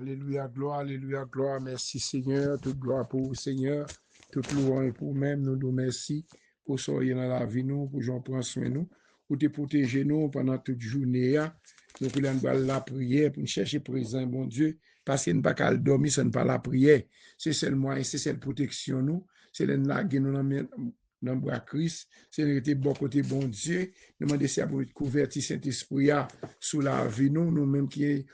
Alléluia, gloire. Merci Seigneur, toute gloire pour vous Seigneur, toute louange pour vous-même. Nous nous remercions pour soyez dans la vie nous, pour j'en prends soin nous, pour te protéger nous pendant toute journée. Nous voulons la prière pour nous chercher présent, bon Dieu, parce qu'il n'y a pas qu'à dormir, ce n'est pas la prière. C'est seulement, c'est celle protection nous, c'est la guerre nous dans le bras Christ, c'est le bon côté bon Dieu. Nous demandons si pour convertir Saint-Esprit sous la vie nous, nous-mêmes qui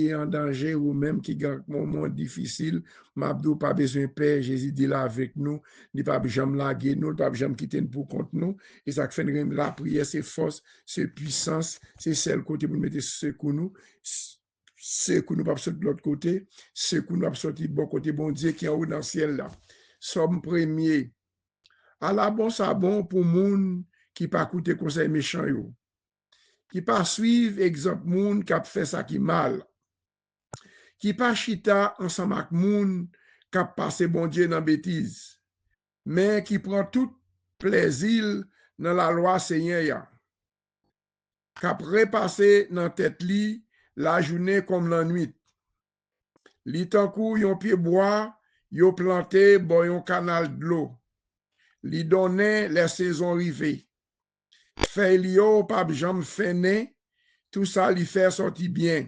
est en danger, ou même qui a un moment difficile, Mabdou pas besoin de paix, Jésus dit là avec nous, il pas jamais laguer nous, il pas jamais quitter nous pour contre nous, et ça fait la prière, c'est force, c'est puissance, c'est celle côté pour mettre secours nous, c'est que nous pas sortir de l'autre côté, c'est que nous pas sortir de bon côté, bon Dieu qui est en haut dans le ciel là. Somme premier. À la bon, ça bon pour moun qui pas écouter conseil méchant yo. Qui pas suivre exemple moun qui a fait ça qui mal. Qui pas chita ensemble avec moun qui a passé bon Dieu dans bêtise. Mais qui prend tout plaisir dans la loi Seigneur ya. Qui a repasser dans tête li la journée comme la nuit. Li tankou yon pied bois, yon planté bon yon canal de l'eau. Li donne les saisons rivées. Fait li yo pas jam fene, tout ça li fait sortir bien.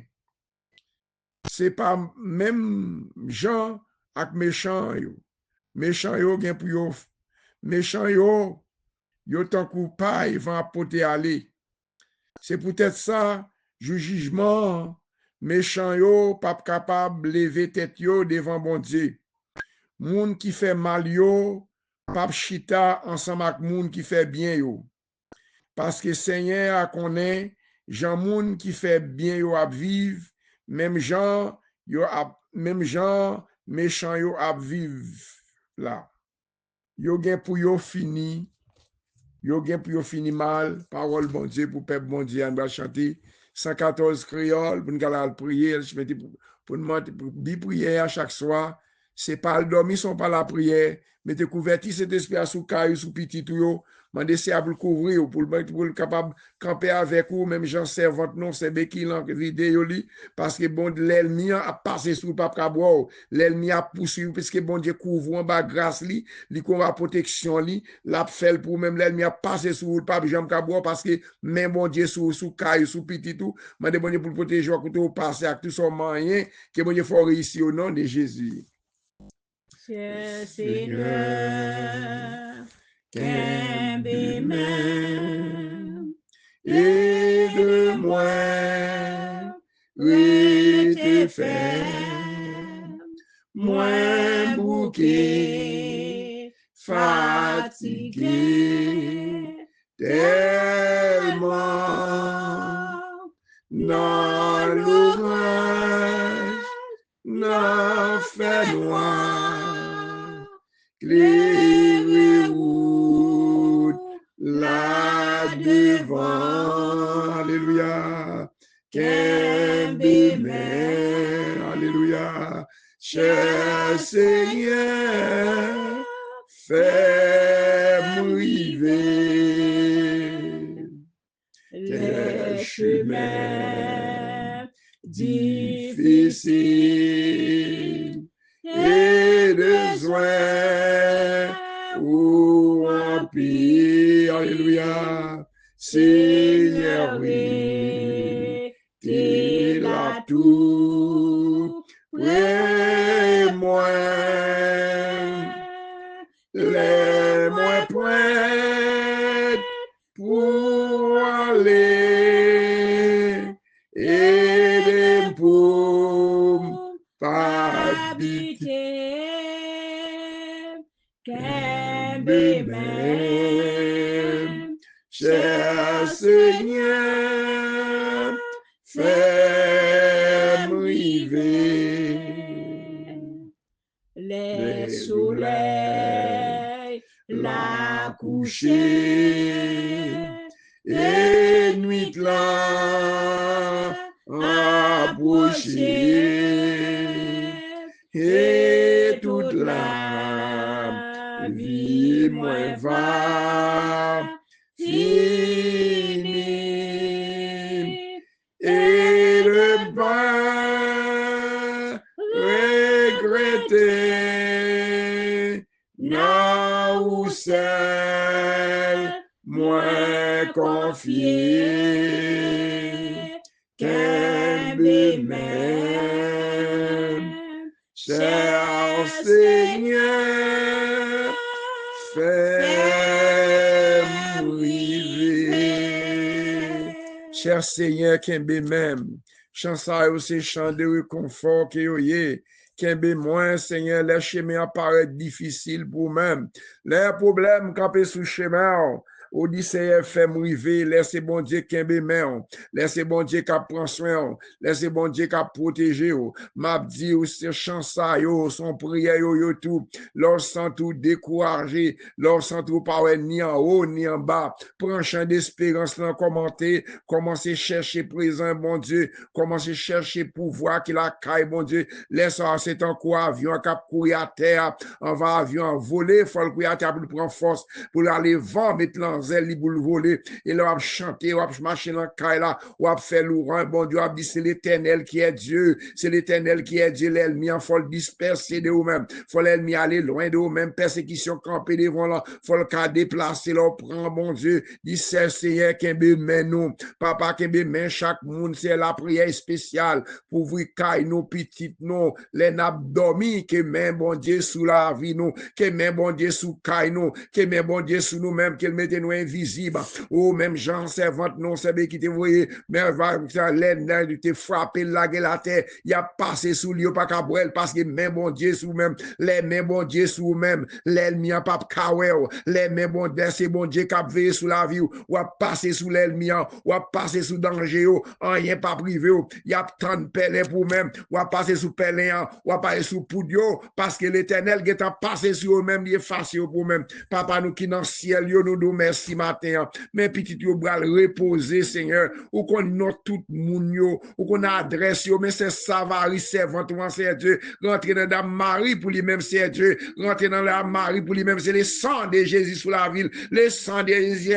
C'est pas même gens ak méchant yo. Méchant yo gen pou yo. Méchant yo tan kou paille van apote aller. C'est peut-être ça, jugement, méchant yo pas capable lever tête yo devant bon Dieu. Moun qui fait mal yo, pas chita ensemble ak moun qui fait bien yo. Parce que Seigneur a connaît, Jean moun qui fait bien yo ap vivre, même gens méchant yo ap vivre là. Yo gen pour yo fini mal, parole bon Dieu pour peuple bon Dieu, on va chanter 114 créoles pour nous aller prier, pour nous prier à chaque soir. C'est pas le dormir, sont pas la prière, mais te convertir cet esprit sous caillou, sous petit tout, mandez si à pour le couvrir, pour le capable camper avec vous, même gens servante non, c'est béquille en vidéo li, parce que bon, l'ennemi a passé sous le pape boire, l'ennemi a poussé, parce que bon Dieu couvre en bas grâce li combat protection li, l'a fait pour même l'ennemi a passé sous le pape Jean boire, parce que même bon Dieu sous caillou, sous petit tout, mandez bon Dieu pour le protéger, quand passer avec tout son moyen, que bon Dieu faut réussir au nom de Jésus. Cher Seigneur, qu'aime aide-moi, rete ferme, moins bouquet, fatigué, tellement, dans l'ouvrage, dans fait noir, éclairez route là devant, alléluia, alléluia, cher Seigneur, fais-moi arriver les chemins difficiles et besoin ou en pire, alléluia, Seigneur, oui, t'es là tout, près moi, les moins prêts pour aller, et pour pas habiter, même, cher Seigneur, fais-moi arriver les soleils, la coucher, et nuit là approcher, et toute la vie moins va finir, et le pain porter nan ou seul moins confié qu'aimer même cher Seigneur fais-moi rêver cher Seigneur qu'aimer même chansa yo c'est chant de réconfort que yo yé qu'aimer moins Seigneur les chemins apparaissent difficiles pour même les problèmes campés sous chemin ou dit Seigneur fais-moi rêver laissez bon Dieu qu'aimer même laissez bon Dieu qui prend soin laissez bon Dieu qui protéger m'a dit ou c'est chansa yo son prière yo tout lorsqu'on tout découragé lorsqu'on tout pas ni en haut ni en bas prends champ d'espérance dans commenter commencez chercher présent bon Dieu commencez chercher pouvoir qu'il a caille bon Dieu laisse c'est un coup avion cap courir à terre on va avion voler faut le courir à terre pour prendre force pour aller vent mettre l'anzel pour le voler et là on chanter on marcher dans caille là on faire louange bon Dieu a dit c'est l'Éternel qui est Dieu c'est l'Éternel qui est Dieu l'ennemi faut le disperser de vous-même faut l'ennemi aller loin de vous-même persécution camper devant là faut le cas déplacer là prend bon Dieu dit c'est Seigneur qui mais nous papa qui mais chaque monde c'est la prière spéciale pour vous caille nos petites nous les n'abdomis que même bon Dieu sous la vie nous que même bon Dieu sous caille nous que même bon Dieu sous nous même qu'il mette nous invisible ou même Jean servante non c'est qui te voyez mais va l'aide te frapper la terre il a passé sous lui pas cabrel parce que même bon Dieu sous même les mêmes bon Dieu sous même l'ennemi a pas kawel les mêmes bon Dieu c'est bon Dieu qui a veillé sous la vie ou a passé sous l'ennemi ou a passé sous danger rien pas privé il y a tant de pèlerin pour même ou a passé sous pèlerin ou a passé sous poudre parce que l'Éternel qui a passé sur eux même il est facile pour même papa nous qui dans ciel nous nous merci matin mais petit yo bral reposer Seigneur ou qu'on note tout moun yo ou qu'on adresse yo mais c'est Savary servante c'est Dieu rentrer dans la Marie pour lui-même c'est Dieu rentrer dans la Marie pour lui-même c'est le sang de Jésus sur la ville le sang de Jésus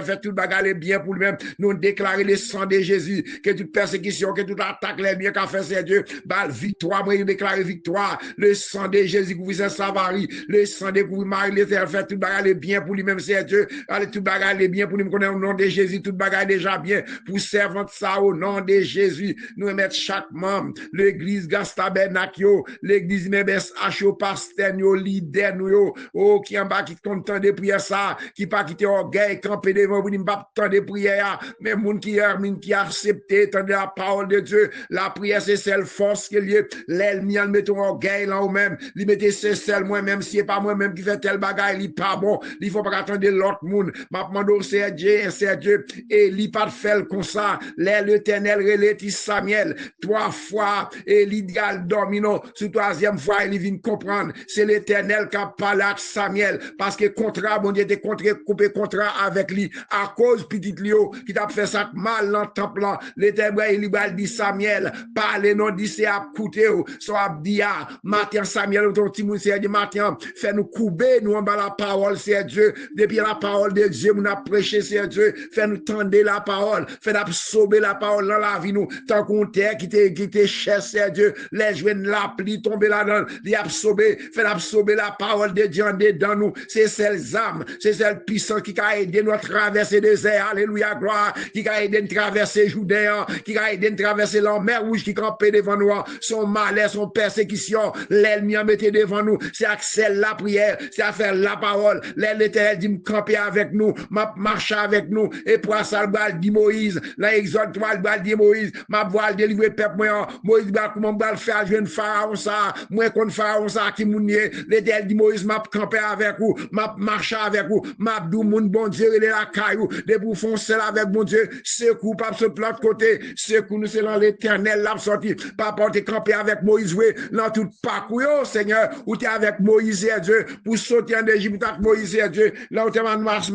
fait tout bagarre bien pour lui-même nous déclarer le sang de Jésus que toute persécution que toute attaque les biens qu'a fait c'est Dieu bal victoire moi déclarer victoire le sang de Jésus couvre c'est Savary le sang de couvre Marie l'Éternel fait tout bagarre bien pour lui-même c'est Dieu allez tout bagarre bien pour nous connaître au nom de Jésus tout bagarre déjà bien pour servante ça au nom de Jésus nous mettre chaque membre l'église Gastabenakio l'église Membes H.O. pasteur yo leader nous yo oh qui en bas qui content de prière ça qui pas quitter orgueil camper devant pour nous pas tant de prière mais moun qui accepté tant de la parole de Dieu la prière c'est celle force que lié l'ennemi en mettant orgueil là ou même li mettez c'est celle moi même si c'est pas moi même qui fait tel bagaille il pas bon il faut pas attendre l'autre monde m'a demandé c'est Dieu et il pas faire comme ça l'Éternel relatif Samuel 3 fois et l'idéal domino sur troisième fois il vient comprendre c'est l'Éternel qui a parlé à Samuel parce que contrat bon Dieu était coupé contrat avec lui à cause petit Lio qui t'a fait ça mal dans le temple l'Éternel il va dire Samuel parler non dit c'est à coûter so abdia matin Samuel ton petit monsieur dit matin fait nous couper nous en bas la parole c'est Dieu depuis la parole de Dieu nous a prêché c'est Dieu fait nous tendre la parole fait absorber la parole dans la vie nous tant qu'on terre qui te cher c'est Dieu les joindre la pluie tomber là-dedans les absorber fait absorber la parole de Dieu dedans nous c'est celles âmes c'est celles puissantes qui a aidé nous à traverser des airs alléluia gloire qui a aidé nous traverser Jourdain qui a aidé nous traverser la mer rouge qui campait devant nous son malheur son persécution l'ennemi a metté devant nous c'est accès la prière c'est à faire la parole l'Éternel dit me camper avec nous m'a marcher avec nous et pour ça le dit Moïse là Exode 3 le dit Moïse m'a voir délivrer peuple moi Moïse va comment va le faire jeune pharaon ça moi contre pharaon ça qui mounier l'Éternel dit Moïse m'a camper avec vous m'a marcher avec vous m'a dou moun bon Dieu il est la caillou de pour foncer avec bon Dieu secours pas sur l'autre côté secours nous c'est dans l'Éternel l'a sorti pas porter camper avec Moïse oui dans tout parcours Seigneur où tu es avec Moïse et Dieu pour sortir en Égypte avec Moïse et Dieu là où tu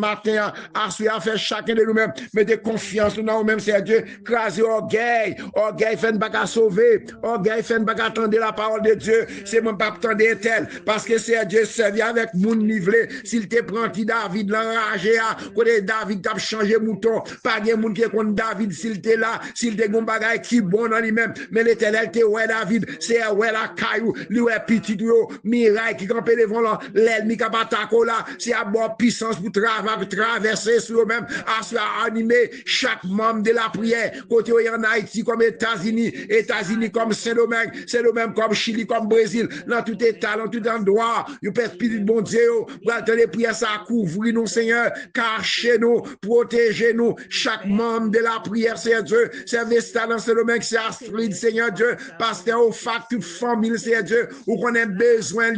matin, à faire chacun de nous-mêmes, mettez confiance dans nous-mêmes, c'est Dieu, craser orgueil fait ne pas sauver, orgueil fait ne pas attendre la parole de Dieu, c'est même pas attendre tel, parce que c'est Dieu servi avec mon nivelé, s'il te prend David l'enragé, côté David t'a changé mouton, pas de monde qui est contre David, s'il te là, s'il te gon bagay qui bon dans lui-même, mais l'éternel te ouais David, c'est ouais la caillou, lui ouais petit yo, miraille qui campé devant l'ennemi qui attaque là, c'est à bonne puissance pour traverser sur eux-mêmes, à animer chaque membre de la prière, côté en Haïti comme États-Unis comme Saint-Domingue comme Chili, comme Brésil, dans tout état, dans tout endroit, vous pouvez petit bon Dieu, vous allez les prières, ça couvrir nous, Seigneur, cachez-nous, protégez-nous, chaque membre de la prière, c'est Dieu, c'est Vesta dans Saint-Domingue, c'est Astrid, Seigneur Dieu, pasteur au fac, toute famille, c'est Dieu, où qu'on a besoin,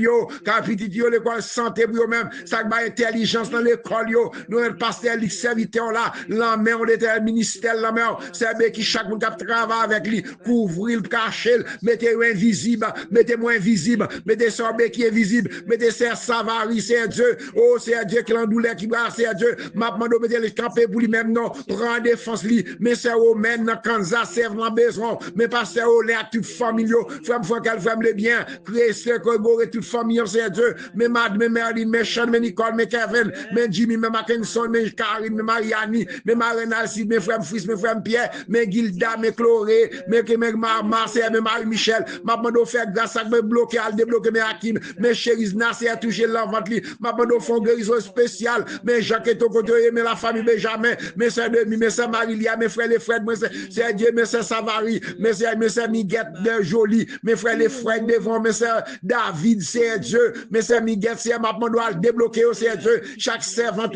car petit Dieu, l'école santé pour eux-mêmes, ça va intelligence dans l'école, nous, le pasteur, les serviteurs là, la main, on était le ministère, la main, c'est qui chaque monde qui travaille avec lui, couvrir, cacher, mettez-vous invisible, mettez-moi invisible, mettez sorbet qui est visible, mettez Sœur Savary, c'est Dieu, oh, c'est Dieu qui l'endouleur qui brasse, c'est Dieu, ma demande mettez les camper pour lui-même, non, prends défense lui, mais c'est au même dans Kansas, c'est vraiment besoin, mais pas c'est au l'air, toute famille, frère, qu'elle femme le bien, créer ce que toute famille, c'est Dieu, mais Mad, mais Merlin, mais Sean, mais Nicole, mais Kevin, mais Jimmy, mais Mackinson, mais Karine, mais Mariani, mais Marine Alcide, mes frères Fils, mes frères Pierre, mais Gilda, mais Chloé, mais Marcel, mais Marie-Michel, ma demande faire grâce à me bloquer, à débloquer mes Hakim, mes chéris Nasser, à toucher l'envente, ma demande font guérison spéciale, mais Jacques et Tokoto, mais la famille Benjamin, mes sœurs Demi, mes sœurs Marilia, mes frères les frères, c'est Dieu, mes sœurs Savary, mes sœurs Miguette de Jolie, mes frères les frères devant, mes sœurs David, c'est Dieu, mes sœurs Miguette, c'est ma demande à débloquer, c'est Dieu, chaque servant,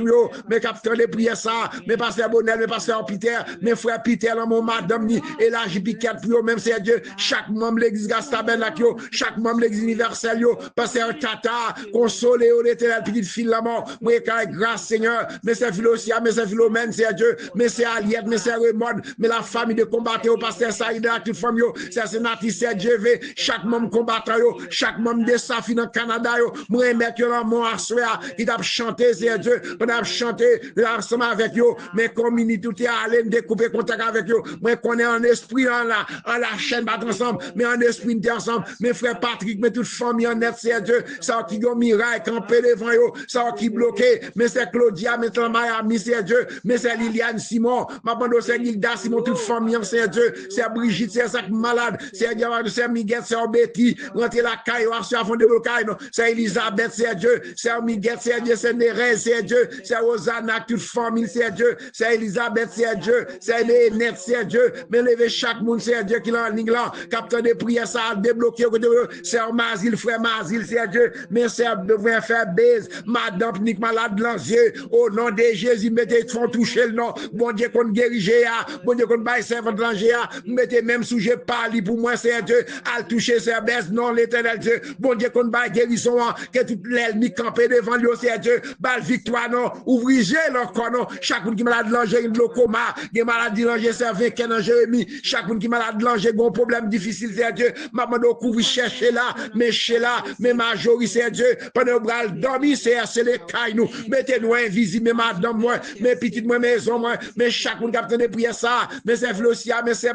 mes capteurs les prières ça, mes pasteurs Bonnel, mes pasteurs Peter, mes frères Peter, mon madame ni, et là, j'ai piqué pour même c'est Dieu, chaque membre l'église Gastaben, chaque membre l'église universelle, pasteur Tata, consolé, l'éternel, petite fille la mort, moi, grâce Seigneur, mais c'est Philosia, mais c'est Philomène, c'est Dieu, mais c'est Aliette, mais c'est Raymond, mais la famille de combattre, pasteur Saïda, toute famille, c'est Sénatis, c'est GV, chaque membre combattant, chaque membre de Safi dans le Canada, moi, mec, là, mon assoir, qui t'a chanté, c'est Dieu, on a chanté, ensemble avec eux, mais comme il tout est allé, découper contact avec eux, moi, qu'on est en esprit, en la chaîne, battre ensemble, mais en esprit, ensemble, mes frères Patrick, mais toute famille en net, c'est Dieu, ça qui ont miraille, campé devant eux, ça qui bloqué, mais c'est Claudia, mais c'est Miami, c'est Dieu, mais c'est Liliane Simon, ma bande, c'est Gilda Simon, toute famille, c'est Dieu, c'est Brigitte, c'est Zach malade, c'est Dieu, c'est Miguel, c'est Betty, rentrer la caille, c'est à fond de caille, c'est Elisabeth, c'est Dieu, c'est Miguel, c'est Dieu, c'est Nérez, c'est Dieu, c'est Rosanna, toute famille, c'est Dieu, c'est Elisabeth, c'est Dieu, c'est Nénette, c'est Dieu, mais levez chaque monde, c'est Dieu qui l'a en ligne là, capteur de prière, ça a débloqué, c'est Mazil, frère Mazil, c'est Dieu, mais c'est devrait faire baise, madame Nick malade dans les yeux, au nom de Jésus, mettez, font toucher le nom, bon Dieu qu'on guérit, bon Dieu qu'on baille servant dans le mettez même sous j'ai parlé pour moi, c'est Dieu, à toucher, c'est baisse, non, l'éternel Dieu, bon Dieu qu'on baille guérison, que toute l'ennemi campé devant lui, c'est Dieu, balle victoire, non, ouvrez leur corps, non, chaque monde qui malade dans le coma, qui malade dans le cerveau, qui est dans Jérémie, chaque monde qui malade dans le un problème difficile, c'est Dieu, maman, couvrir, chercher là, mais chez là, mais majorité, c'est Dieu, pendant que bras dormir, c'est les cailles, nous, mettez-nous invisible, mais madame, moi, mes petites, moi, maison, moi, mais chaque monde qui a de prier ça, mais c'est Flosia, mais c'est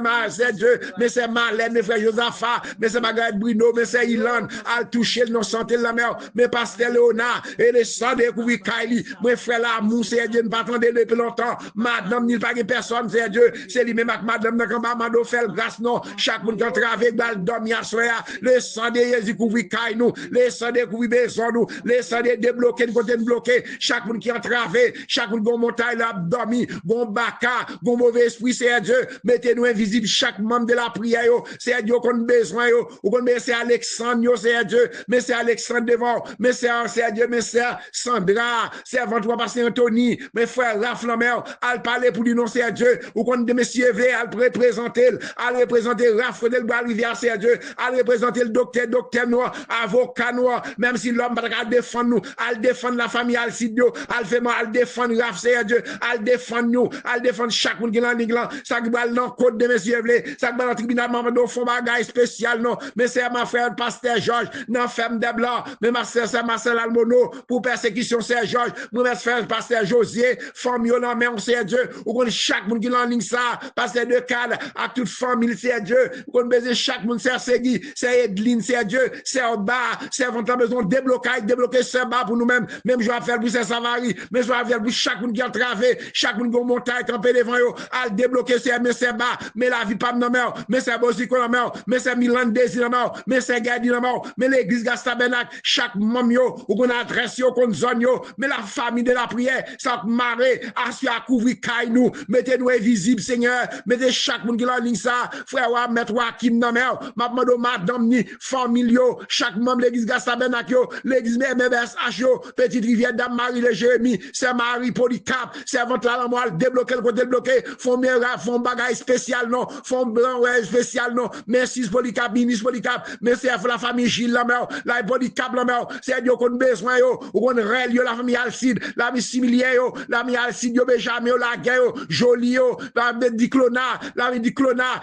Dieu, mais c'est Marlène, mes frères Josaphat, mais c'est Margaret Bruno, mais c'est Ilan, à toucher le santé de la mer, mais pasteur Léonard, et les sangs découvrir Kylie, mes frères l'amour, c'est Dieu, ne pas attendre depuis longtemps, madame, n'y pas de personne, c'est Dieu, c'est lui-même avec madame, dans le mando fait grâce, non, chaque monde qui a travaillé, dormir à soir, le sang de Jésus couvrir Kylie, nous, le sang de couvrir besoin, nous, le sang de débloquer, côté bloqué, chaque monde qui a travaillé, chaque monde qui a monté, il a dormi, bon baka, bon mauvais esprit, c'est Dieu, mettez-nous invisible, chaque membre de la prière, c'est Dieu qu'on a besoin, ou qu'on met c'est Alexandre, c'est Dieu, mais c'est Alexandre devant, mais c'est Dieu, mais c'est Sandra, c'est avant toi, parce que Anthony, mes frères Raflamer, al parler pour lui, non, c'est Dieu, ou qu'on de messieurs V, al représenter Raphaël Rivière, c'est Dieu, al représenter le docteur noir, avocat noir, même si l'homme va défendre nous, al défendre la famille Alcidio, al fait mal, al défendre Raph, c'est Dieu, al défendre nous, al défendre chaque monde qui est dans l'Église, ça qui va dans le code de messieurs V, ça qui va dans le tribunal, maman, font bagaille spécial, non, mais c'est ma frère, pasteur Georges, non, ferme des blancs, mais ma soeur, c'est Marcel Almono, pour persécution, c'est Georges, moi, frère, pasteur Josier, famille, on en met, on sait Dieu, ou qu'on chaque monde qui est en ligne ça, pasteur de cadre, à toute famille, c'est Dieu, ou qu'on besoin chaque monde, c'est Segui, c'est Edline, c'est Dieu, c'est Oba, c'est on a besoin de débloquer ce bas pour nous-mêmes, même je vais faire pour Saint-Savary, mais je vais faire pour chaque monde qui a travé, chaque monde qui a monté, campé devant eux, à débloquer ce mais c'est bas, mais la vie pas de mer, mais c'est Bosico dans mer, mais c'est Milan Desi dans mer, mais c'est Gadi dans mer, mais l'église Gastabenac, chaque membre yo, ou qu'on adresse yo, qu'on zone yo, mais la famille de la prière, ça marée, assis à couvrir caille nous, mettez-nous invisibles, Seigneur, mettez chaque monde qui l'a ligne ça, frère, ou mettre Wakim dans mer, ma demande madame ni, famille yo, chaque membre de l'église Gastabenac yo, l'église MBSH yo, petite rivière dame Marie le Jérémie, c'est Marie Polycap, c'est avant la moelle, débloquer le côté débloqué, font bagage spécial non, font blanc spécial non, merci Polycap, ministre Polycap, merci à la famille Gilles la mer, la Polycap la mer, c'est Dieu qu'on besoin yo, ou qu'on règle yo, la famille Alcide, la famille Similien yo, la famille Alcide yo, Benjamin yo, la guerre yo, Jolie yo, la famille Diclona,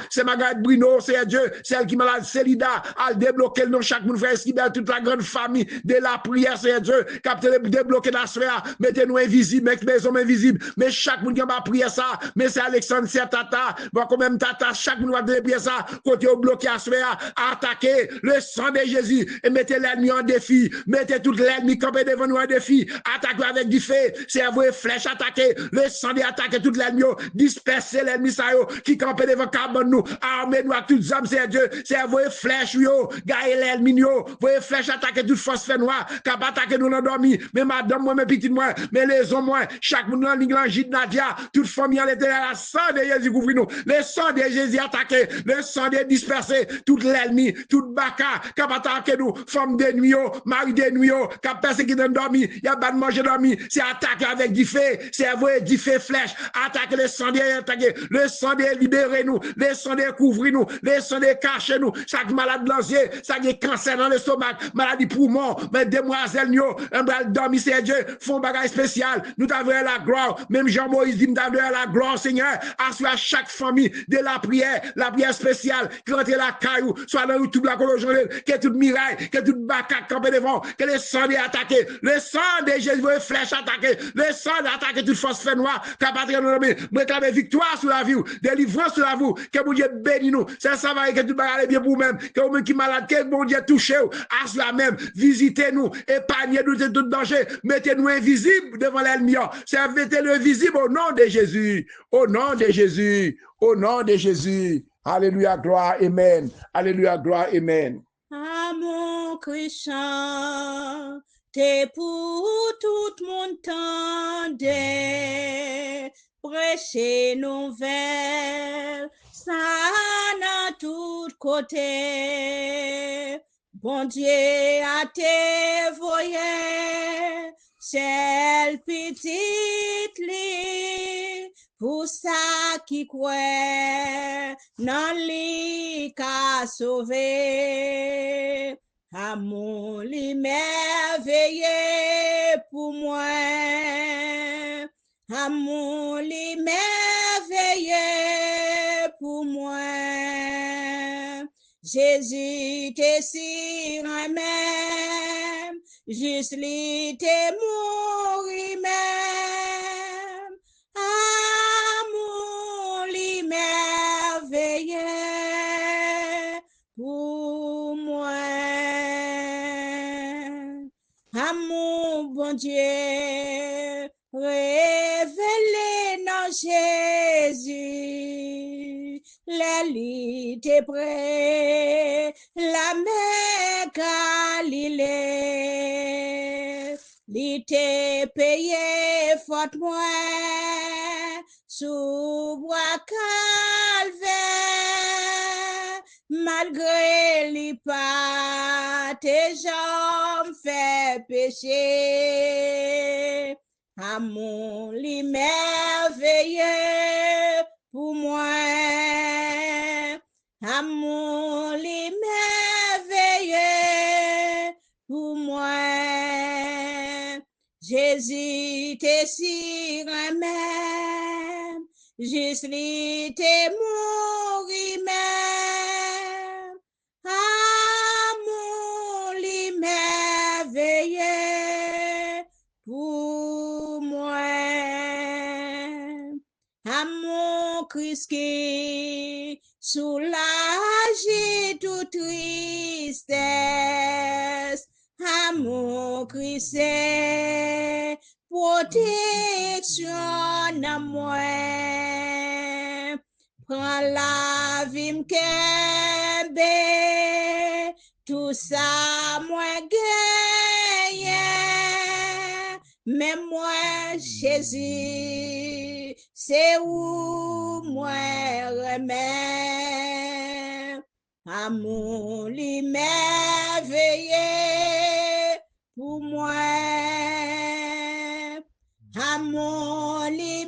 c'est Margaret Bruno, c'est Dieu, c'est elle qui malade, Célida, à débloquer le nom, chaque monde frère Esquibel, toute la grande famille de la prière, c'est Dieu, capter débloquer la sphère, mettez-nous invisibles, mettez les hommes invisibles, mais chaque monde qui va prier ça, mais c'est Alexandre, c'est Tata, bon, quand même Tata, chaque monde va prier ça, côté au bloqué la sphère, attaquer le sang de Jésus, et mettez l'ennemi en défi, mettez tout l'ennemi campé devant nous en défi, attaquez avec du feu, c'est vos flèches attaquer, le sang de attaquer tout l'ennemi, disperser l'ennemi ça yo, qui campé devant carbone nous, armez-nous à toutes hommes, c'est Dieu, c'est vos flèches yo, gagnez l'ennemi yo, vos flèches attaquer toute force fait noire, cap attaquer nous l'endormi, mais madame moi, mes petites moi, mais les hommes moi, chaque monde en ligne, Gide Nadia, toute famille en l'éternel, la sang de Jésus couvre nous, le sang de Jésus attaqué, le sang de dispersé, tout l'ennemi, toute baka, cap attaquer nous, femme de nuit, mari de nuit, cap personne qui donne dormi, il y a pas de manger dormi, c'est attaquer avec du feu, c'est envoyer du feu flèche, attaquer le sang de attaquer, le sang de libérer nous, le sang de couvrir nous, le sang de cacher nous, chaque malade lancier, chaque cancer dans l'estomac, maladie poumon, mais demoiselles nous, un bal dormi, c'est Dieu, font bagage spécial, nous t'avons la gloire, même Jean-Moïse dit, nous t'avons la gloire, Seigneur, assure à chaque famille de la prière spéciale, qui rentre la caillou, soit dans YouTube, la colonne, que toute miraille, que toute bacaque campé devant, que le sang est attaqué, le sang de Jésus, les flèches attaquées, le sang d'attaquer toute force fait noire, capable de réclamer victoire sur la vie, délivrance sur la vie, que mon Dieu bénisse nous, c'est ça va que tout bagarre bien pour nous-mêmes, que vous qui malade, que mon Dieu touche, assure la même, visitez-nous, épargnez-nous de tout danger, mettez-nous invisibles devant l'ennemi, mettez-nous invisibles au nom de Jésus, au nom de Jésus, au nom de Jésus. Alléluia, gloire, amen. Alléluia, gloire, amen. À mon Christian, t'es pour tout mon temps de prêcher nouvelle, ça n'a tout côté. Bon Dieu a te voyé, celle petite lit, pour ça qui croit, non li qu'a sauvé. Amour li merveilleux pour moi. Amour li merveilleux pour moi. Jésus te si même, juste li te mourir même. Amour li merveilleux pour moi. Amour bon Dieu, révélé dans Jésus, la lit est près, la mer Galilée, l'été payé faute moi, sous bois calvaire, malgré les pas, tes jambes fait pécher. Amour li merveilleux pour moi. Amour li merveilleux pour moi. Jésus te si même, juste li te mourir même. Amour li merveilleux pour moi. Christ qui soulage toute tristesse. Amour Christ c'est protection à moi. Prends la vie m'kembe, tout ça moi gagne. Mais moi, Jésus, c'est où moi remets. Amour lui merveilleux pour moi. Amour lui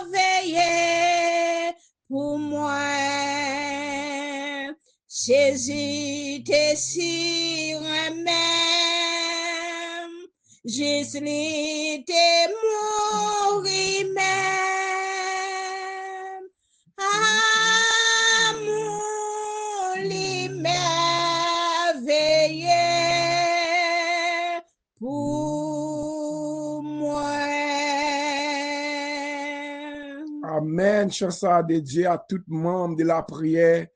merveilleux pour moi. Jésus t'es si remets. Juste l'été mourir même. Amour les merveilleux pour moi. Amen. Chance de Dieu à tout membre de la prière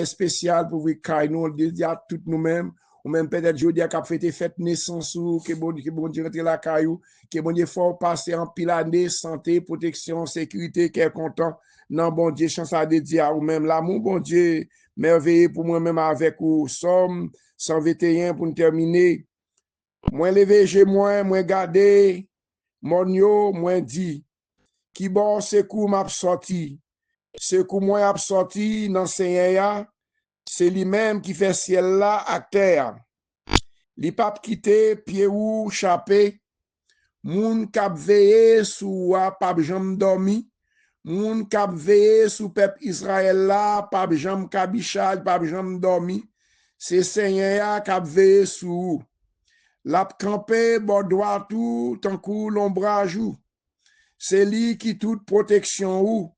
spéciale pour vous nous dédié à tout nous-mêmes. Ou même peut-être jeudi à cap fêter fête naissance ou que bon Dieu rentre la caillou, que bon Dieu faut passer en pile année santé, protection, sécurité, qu'est content. Non bon Dieu chance à dédié ou même l'amour bon Dieu merveilleux pour moi-même avec ou Somme 121 pour nous terminer. Moins levé j'ai moins gardé mon yo moins dit qui bon secours m'a sorti. Secours moi a sorti dans Seigneur, c'est lui-même qui fait ciel là à terre. Li pape quitté pied ou chapé, moun k'ap veillé sous pape jam dormi, moun k'ap veillé sous peuple Israël là, pape jam kabichal, pape jam dormi, c'est Seigneur k'ap veillé sous. L'ap campé bon droit tout tant kou l'ombrage ou. C'est lui qui toute protection ou.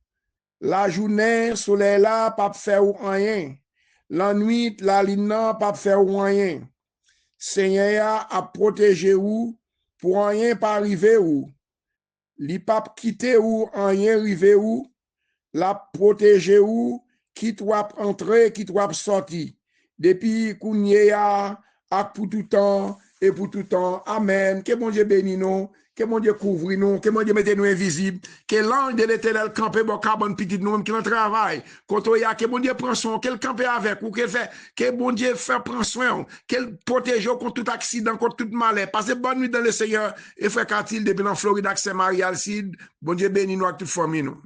La journée soleil là pas faire ou rien. La nuit la lina pas faire ou rien. Seigneur a protégé ou pour rien pas arriver ou. Li pas quitter ou rien arriver ou. La protéger ou qui doit entrer, qui doit sortir. Depuis kounye a pour tout temps et pour tout temps. Amen. Que bon Dieu bénisse nous. Que mon Dieu couvre nous, que mon Dieu mette nous invisibles, que l'ange de l'éternel campe bon carbone petit nous qui en travail, quand on y a que mon Dieu prend soin, qu'elle campe avec ou qu'elle fait, que mon Dieu fait prend soin, qu'elle protège contre tout accident, contre tout malheur. Passez bonne nuit dans le Seigneur et frère Katil depuis en Floride avec Saint-Marie Alcide. Bon Dieu bénisse nous avec toute famille nous.